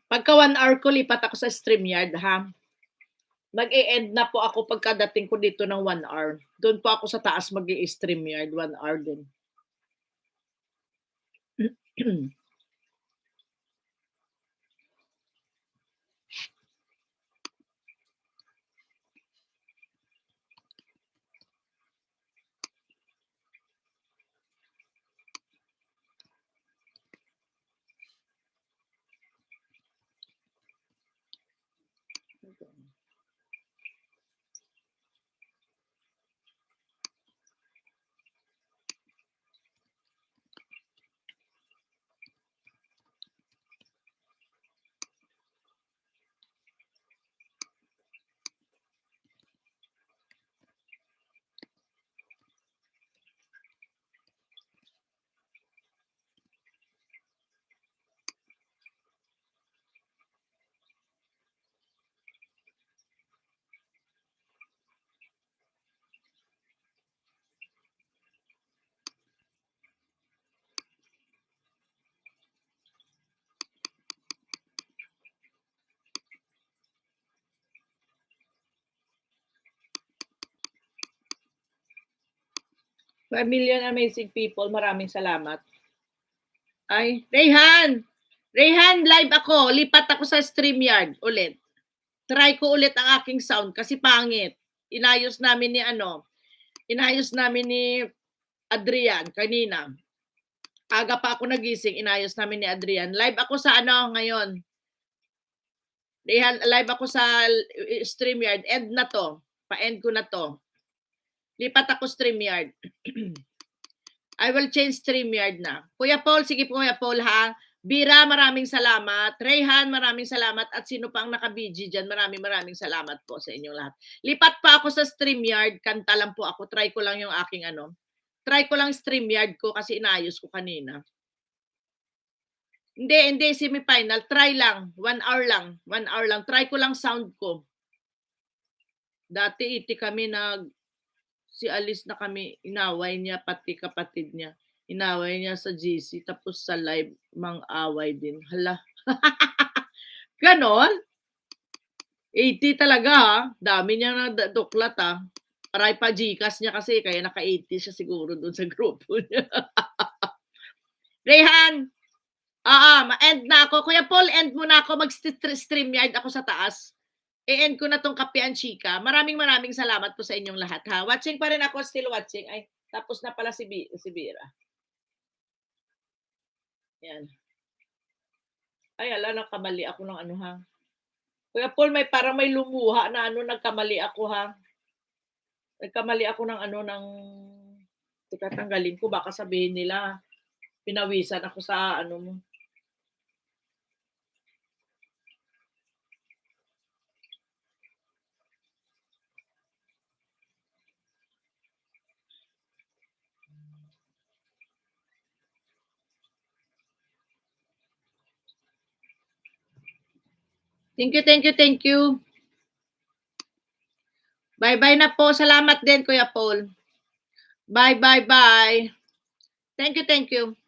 Pagka 1 hour ko, lipat ako sa StreamYard, ha? Mag-e-end na po ako pagkadating ko dito ng 1 hour. Doon po ako sa taas mag-i-StreamYard, 1 hour din. A million amazing people, maraming salamat. Ay, Rayhan! Rayhan, live ako. Lipat ako sa StreamYard ulit. Try ko ulit ang aking sound kasi pangit. Inayos namin ni Adrian kanina. Aga pa ako nagising, inayos namin ni Adrian. Live ako sa ngayon. Live ako sa StreamYard. End na to. Pa-end ko na to. Lipat ako StreamYard. I will change StreamYard na. Kuya Paul, sige po Kuya Paul ha. Bira, maraming salamat. Rayhan, maraming salamat. At sino pang naka-BG dyan, maraming salamat po sa inyong lahat. Lipat pa ako sa StreamYard. Kanta lang po ako. Try ko lang yung aking Try ko lang StreamYard ko kasi inayos ko kanina. Hindi, semifinal. Try lang. 1 hour lang. 1 hour lang. Try ko lang sound ko. Dati kami si Alice na kami, inaway niya, pati kapatid niya. Inaway niya sa GC, tapos sa live, mang-away din. Hala. Ganon? 80 talaga ha. Dami niya na duklat ha. Paray pa Gcash niya kasi, kaya naka-80 siya siguro dun sa grupo niya. Rayhan! Ma-end na ako. Kuya Paul, end muna ako. Mag-StreamYard ako sa taas. I-end ko na tong Kapian Chika. Maraming salamat po sa inyong lahat ha. Watching pa rin ako, still watching. Ay, tapos na pala si Bira. Yan. Ay, nagkamali ako ng ha. Kuya Paul, parang may lumuha na nagkamali ako ha. Nagkamali ako ng Teka, tanggalin ko. Baka sabihin nila, pinawisan ako sa mo. Thank you. Bye-bye na po. Salamat din, Kuya Paul. Bye. Thank you.